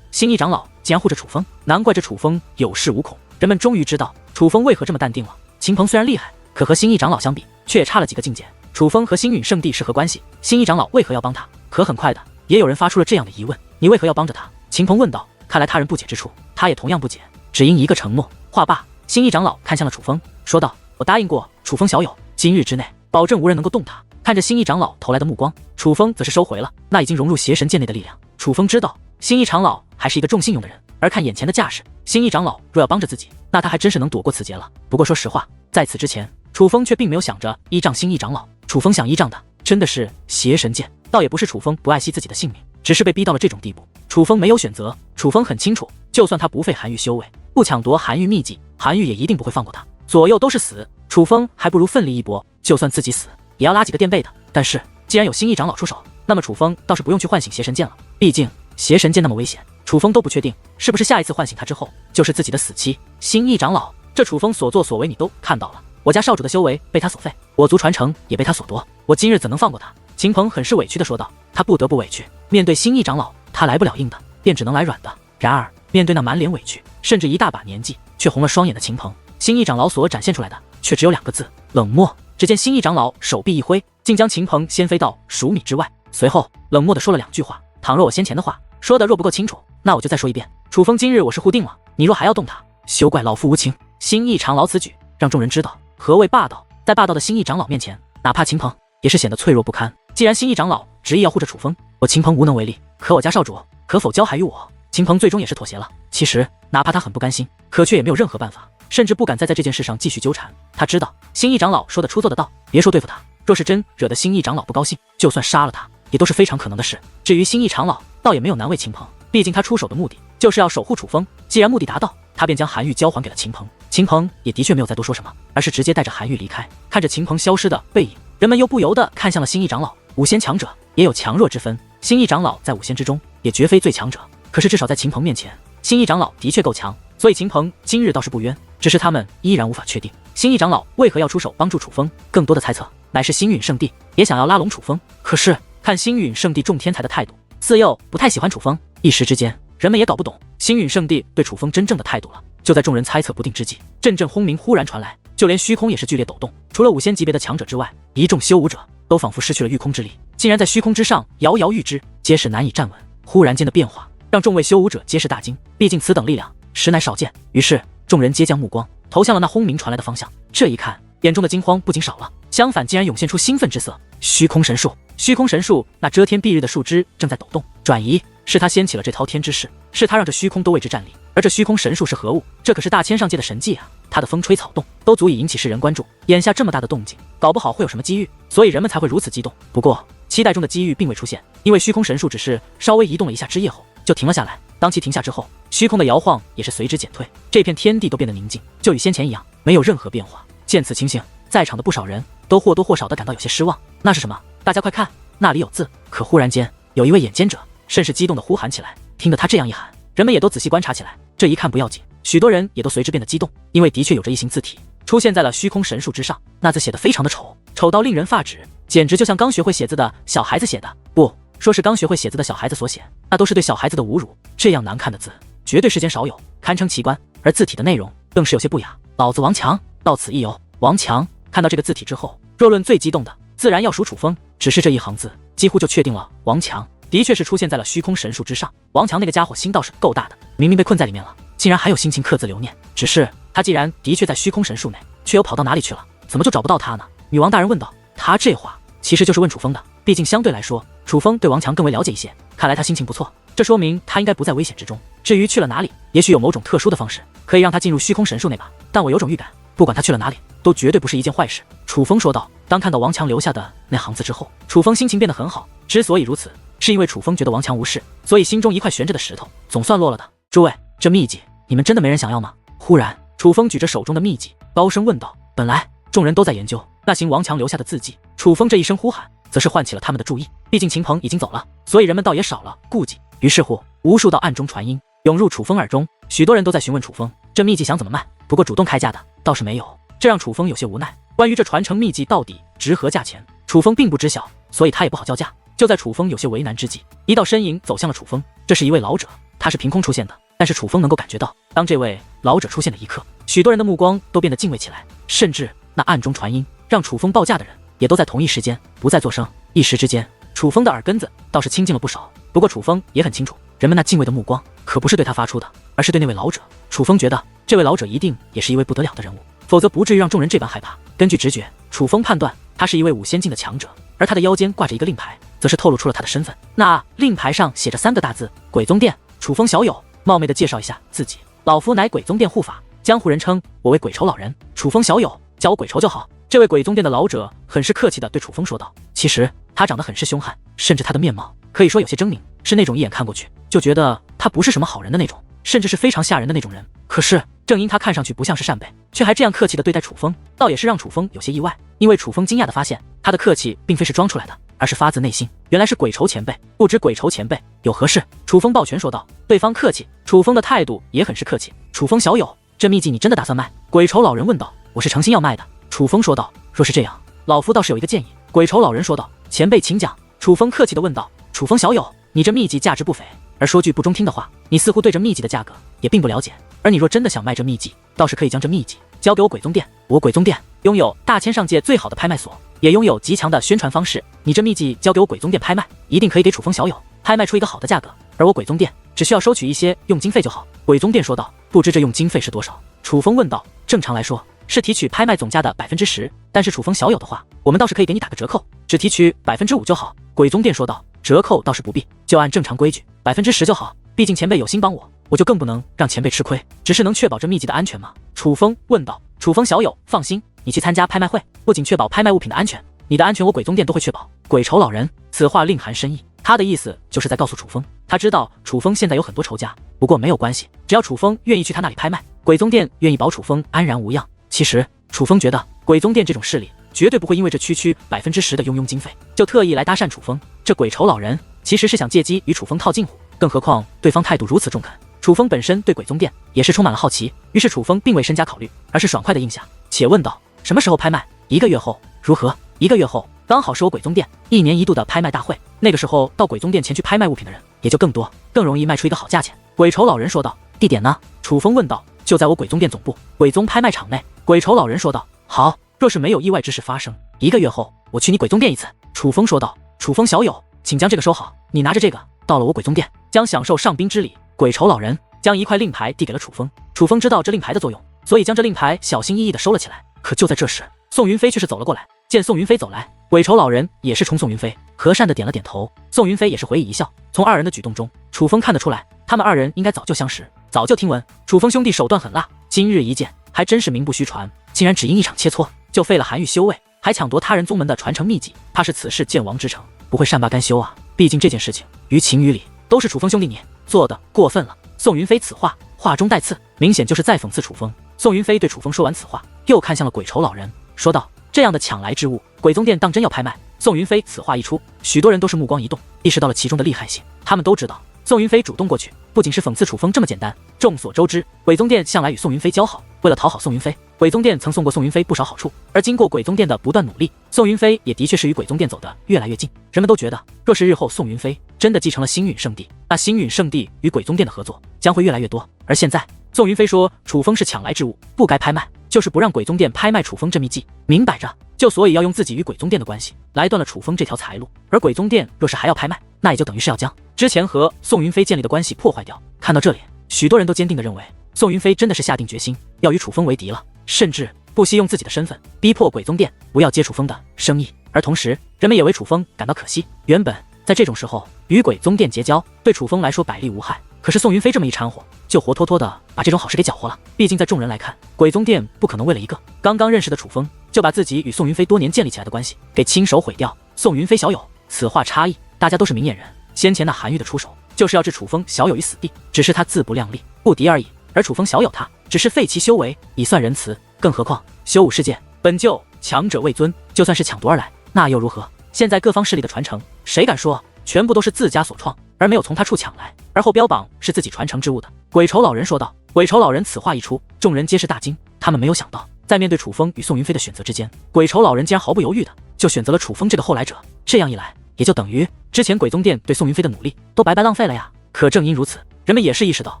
星翼长老竟然护着楚风，难怪这楚风有恃无恐。人们终于知道楚风为何这么淡定了。秦鹏虽然厉害，可和星翼长老相比，却也差了几个境界。楚风和星陨圣地是何关系？星翼长老为何要帮他？可很快的，也有人发出了这样的疑问：你为何要帮着他？秦鹏问道。看来他人不解之处，他也同样不解，只因一个承诺。话罢，星翼长老看向了楚风，说道：我答应过楚风小友，今日之内保证无人能够动他。看着星翼长老投来的目光，楚风则是收回了那已经融入邪神剑内的力量。楚风知道星翼长老还是一个重信用的人，而看眼前的架势，星翼长老若要帮着自己，那他还真是能躲过此劫了。不过说实话，在此之前，楚风却并没有想着依仗星翼长老。楚风想依仗的真的是邪神剑，倒也不是楚风不爱惜自己的性命，只是被逼到了这种地步。楚风没有选择，楚风很清楚，就算他不费韩愈修为，不抢夺韩愈秘籍，韩愈也一定不会放过他。左右都是死，楚风还不如奋力一搏，就算自己死，也要拉几个垫背的。但是既然有星翼长老出手，那么楚风倒是不用去唤醒邪神剑了。毕竟邪神剑那么危险，楚风都不确定是不是下一次唤醒他之后就是自己的死期。星翼长老，这楚风所作所为你都看到了，我家少主的修为被他所废，我族传承也被他所夺，我今日怎能放过他？秦鹏很是委屈的说道。他不得不委屈，面对星翼长老，他来不了硬的，便只能来软的。然而面对那满脸委屈，甚至一大把年纪却红了双眼的秦鹏，星翼长老所展现出来的却只有2个字：冷漠。只见星翼长老手臂一挥，竟将秦鹏掀飞到数米之外，随后冷漠的说了2句话：倘若我先前的话说的若不够清楚，那我就再说一遍。楚风今日我是护定了，你若还要动他，休怪老夫无情。星翼长老此举让众人知道何谓霸道，在霸道的星翼长老面前，哪怕秦鹏也是显得脆弱不堪。既然星翼长老执意要护着楚风，我秦鹏无能为力，可我家少主可否交还于我？秦鹏最终也是妥协了。其实哪怕他很不甘心，可却也没有任何办法，甚至不敢再在这件事上继续纠缠。他知道星翼长老说的出做得到，别说对付他，若是真惹得星翼长老不高兴，就算杀了他也都是非常可能的事。至于星翼长老，倒也没有难为秦鹏，毕竟他出手的目的就是要守护楚风。既然目的达到，他便将韩愈交还给了秦鹏。秦鹏也的确没有再多说什么，而是直接带着韩愈离开。看着秦鹏消失的背影，人们又不由得看向了星翼长老。五仙强者也有强弱之分，星翼长老在五仙之中也绝非最强者，可是至少在秦鹏面前，星翼长老的确够强，所以秦鹏今日倒是不冤。只是他们依然无法确定星翼长老为何要出手帮助楚风，更多的猜测乃是星陨圣地也想要拉拢楚风。可是看星陨圣地众天才的态度，似又不太喜欢楚风。一时之间，人们也搞不懂星陨圣地对楚风真正的态度了。就在众人猜测不定之际，阵阵轰鸣忽然传来，就连虚空也是剧烈抖动。除了五仙级别的强者之外，一众修武者都仿佛失去了御空之力，竟然在虚空之上摇摇欲坠，皆是难以站稳。忽然间的变化让众位修武者皆是大惊，毕竟此等力量实乃少见。于是众人皆将目光投向了那轰鸣传来的方向。这一看，眼中的惊慌不仅少了，相反竟然涌现出兴奋之色。虚空神树，虚空神树那遮天蔽日的树枝正在抖动转移，是他掀起了这滔天之势，是他让这虚空都为之站立。而这虚空神树是何物？这可是大千上界的神迹啊！它的风吹草动都足以引起世人关注。眼下这么大的动静，搞不好会有什么机遇，所以人们才会如此激动。不过期待中的机遇并未出现，因为虚空神树只是稍微移动了一下枝叶后就停了下来。当其停下之后，虚空的摇晃也是随之减退，这片天地都变得宁静，就与先前一样，没有任何变化。见此情形，在场的不少人都或多或少的感到有些失望。那是什么？大家快看，那里有字！可忽然间，有一位眼尖者甚是激动地呼喊起来。听得他这样一喊，人们也都仔细观察起来。这一看不要紧，许多人也都随之变得激动，因为的确有着一行字体出现在了虚空神树之上。那字写得非常的丑，丑到令人发指，简直就像刚学会写字的小孩子写的。不说是刚学会写字的小孩子所写，那都是对小孩子的侮辱。这样难看的字，绝对世间少有，堪称奇观。而字体的内容更是有些不雅。老子王强到此一游。王强看到这个字体之后，若论最激动的，自然要数楚风。只是这一行字，几乎就确定了王强的确是出现在了虚空神树之上。王强那个家伙心倒是够大的，明明被困在里面了，竟然还有心情刻字留念。只是他既然的确在虚空神树内，却又跑到哪里去了？怎么就找不到他呢？女王大人问道。他这话其实就是问楚风的，毕竟相对来说，楚风对王强更为了解一些。看来他心情不错，这说明他应该不在危险之中。至于去了哪里，也许有某种特殊的方式可以让他进入虚空神树内吧。但我有种预感，不管他去了哪里，都绝对不是一件坏事。楚风说道。当看到王强留下的那行字之后，楚风心情变得很好。之所以如此，是因为楚风觉得王强无事，所以心中一块悬着的石头总算落了的。诸位，这秘籍你们真的没人想要吗？忽然，楚风举着手中的秘籍，高声问道。本来众人都在研究那行王强留下的字迹，楚风这一声呼喊，则是唤起了他们的注意。毕竟秦鹏已经走了，所以人们倒也少了顾忌。于是乎，无数道暗中传音涌入楚风耳中，许多人都在询问楚风这秘籍想怎么卖。不过主动开价的倒是没有，这让楚风有些无奈。关于这传承秘籍到底值何价钱，楚风并不知晓，所以他也不好叫价。就在楚风有些为难之际，一道身影走向了楚风。这是一位老者，他是凭空出现的，但是楚风能够感觉到，当这位老者出现的一刻，许多人的目光都变得敬畏起来，甚至那暗中传音让楚风报价的人也都在同一时间不再作声。一时之间，楚风的耳根子倒是清静了不少。不过楚风也很清楚，人们那敬畏的目光可不是对他发出的，而是对那位老者。楚风觉得这位老者一定也是一位不得了的人物，否则不至于让众人这般害怕。根据直觉，楚风判断他是一位5仙境的强者，而他的腰间挂着一个令牌，则是透露出了他的身份。那令牌上写着3个大字：鬼宗殿。楚风小友冒昧的介绍一下自己，老夫乃鬼宗殿护法，江湖人称我为鬼仇老人。楚风小友，叫我鬼仇就好。这位鬼宗殿的老者很是客气的对楚风说道。其实他长得很是凶悍，甚至他的面貌可以说有些狰狞，是那种一眼看过去就觉得他不是什么好人的那种，甚至是非常吓人的那种人。可是正因他看上去不像是扇贝，却还这样客气的对待楚风，倒也是让楚风有些意外。因为楚风惊讶的发现，他的客气并非是装出来的，而是发自内心。原来是鬼仇前辈，不知鬼仇前辈有何事？楚风抱拳说道。对方客气，楚风的态度也很是客气。楚风小友，这秘籍你真的打算卖？鬼仇老人问道。我是诚心要卖的。楚风说道。若是这样，老夫倒是有一个建议。鬼仇老人说道。前辈请讲。楚风客气的问道。楚风小友，你这秘籍价值不菲，而说句不中听的话，你似乎对这秘籍的价格也并不了解。而你若真的想卖这秘籍，倒是可以将这秘籍交给我鬼宗殿。我鬼宗殿拥有大千上界最好的拍卖所，也拥有极强的宣传方式。你这秘籍交给我鬼宗殿拍卖，一定可以给楚风小友拍卖出一个好的价格。而我鬼宗殿只需要收取一些佣金费就好。鬼宗殿说道。不知这佣金费是多少？楚风问道。正常来说是提取拍卖总价的10%，但是楚风小友的话，我们倒是可以给你打个折扣，只提取5%就好。鬼宗殿说道。折扣倒是不必，就按正常规矩10%就好。毕竟前辈有心帮我，我就更不能让前辈吃亏。只是能确保这秘籍的安全吗？楚风问道。楚风小友放心，你去参加拍卖会，不仅确保拍卖物品的安全，你的安全我鬼宗殿都会确保。鬼仇老人此话另含深意，他的意思就是在告诉楚风，他知道楚风现在有很多仇家，不过没有关系，只要楚风愿意去他那里拍卖，鬼宗殿愿意保楚风安然无恙。其实楚风觉得鬼宗殿这种势力绝对不会因为这区10%的佣金费就特意来搭讪楚风。这鬼仇老人其实是想借机与楚风套近乎，更何况对方态度如此中肯，楚风本身对鬼宗殿也是充满了好奇。于是楚风并未深加考虑，而是爽快的应下，且问道：什么时候拍卖？1个月后如何？1个月后刚好是我鬼宗殿1年1度的拍卖大会，那个时候到鬼宗殿前去拍卖物品的人也就更多，更容易卖出一个好价钱。鬼仇老人说道。地点呢？楚风问道。就在我鬼宗殿总部鬼宗拍卖场内。鬼仇老人说道。好，若是没有意外之事发生，1个月后我去你鬼宗殿一次。楚风说道。楚风小友，请将这个收好，你拿着这个到了我鬼宗殿，将享受上宾之礼。鬼仇老人将一块令牌递给了楚风。楚风知道这令牌的作用，所以将这令牌小心翼翼地收了起来。可就在这时，宋云飞却是走了过来。见宋云飞走来，鬼仇老人也是冲宋云飞和善地点了点头。宋云飞也是回以一笑。从2人的举动中，楚风看得出来，他们2人应该早就相识，早就听闻楚风兄弟手段狠辣，今日一见，还真是名不虚传。竟然只因一场切磋，就废了韩愈修为，还抢夺他人宗门的传承秘籍，怕是此事剑王之成，不会善罢甘休啊！毕竟这件事情于情于理，都是楚风兄弟你做的过分了。宋云飞此话话中带刺，明显就是在讽刺楚风。宋云飞对楚风说完此话，又看向了鬼仇老人，说道：这样的抢来之物，鬼宗殿当真要拍卖？宋云飞此话一出，许多人都是目光一动，意识到了其中的厉害性。他们都知道宋云飞主动过去，不仅是讽刺楚风这么简单。众所周知，鬼宗殿向来与宋云飞交好，为了讨好宋云飞，鬼宗殿曾送过宋云飞不少好处。而经过鬼宗殿的不断努力，宋云飞也的确是与鬼宗殿走得越来越近。人们都觉得，若是日后宋云飞真的继承了星陨圣地，那星陨圣地与鬼宗殿的合作将会越来越多。而现在，宋云飞说楚风是抢来之物，不该拍卖，就是不让鬼宗殿拍卖楚风这秘技，明摆着就所以要用自己与鬼宗殿的关系来断了楚风这条财路。而鬼宗殿若是还要拍卖，那也就等于是要将之前和宋云飞建立的关系破坏掉。看到这里，许多人都坚定地认为宋云飞真的是下定决心要与楚风为敌了，甚至不惜用自己的身份逼迫鬼宗殿不要接楚风的生意。而同时，人们也为楚风感到可惜。原本在这种时候与鬼宗殿结交，对楚风来说百利无害。可是宋云飞这么一掺和，就活脱脱的把这种好事给搅和了。毕竟在众人来看，鬼宗殿不可能为了一个刚刚认识的楚风，就把自己与宋云飞多年建立起来的关系给亲手毁掉。宋云飞小友，此话差异，大家都是明眼人。先前那韩愈的出手，就是要置楚风小友于死地，只是他自不量力，不敌而已。而楚风小友他只是废其修为，以算仁慈。更何况修武世界本就强者为尊，就算是抢夺而来，那又如何？现在各方势力的传承，谁敢说全部都是自家所创，而没有从他处抢来，而后标榜是自己传承之物的？鬼愁老人说道。鬼愁老人此话一出，众人皆是大惊。他们没有想到，在面对楚风与宋云飞的选择之间，鬼愁老人竟然毫不犹豫的就选择了楚风这个后来者。这样一来，也就等于之前鬼宗殿对宋云飞的努力都白白浪费了呀。可正因如此，人们也是意识到，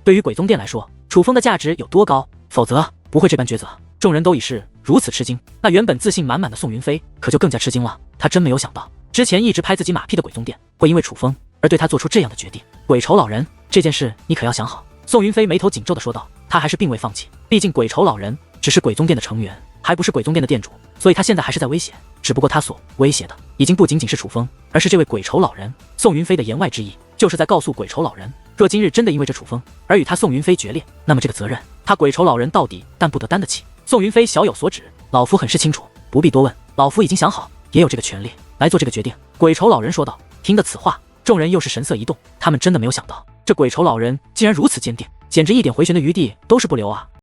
对于鬼宗殿来说，楚风的价值有多高，否则不会这般抉择。众人都已是如此吃惊，那原本自信满满的宋云飞可就更加吃惊了。他真没有想到，之前一直拍自己马屁的鬼宗殿会因为楚风而对他做出这样的决定。鬼愁老人，这件事你可要想好。宋云飞眉头紧皱地说道。他还是并未放弃，毕竟鬼愁老人只是鬼宗殿的成员，还不是鬼宗殿的殿主，所以他现在还是在威胁。只不过他所威胁的已经不仅仅是楚风，而是这位鬼愁老人。宋云飞的言外之意，就是在告诉鬼愁老人，若今日真的因为这楚风而与他宋云飞决裂，那么这个责任他鬼愁老人到底担不得担得起。宋云飞小有所指，老夫很是清楚，不必多问，老夫已经想好，也有这个权利来做这个决定。鬼愁老人说道。听得此话，众人又是神色一动，他们真的没有想到，这鬼愁老人竟然如此坚定，简直一点回旋的余地都是不留啊。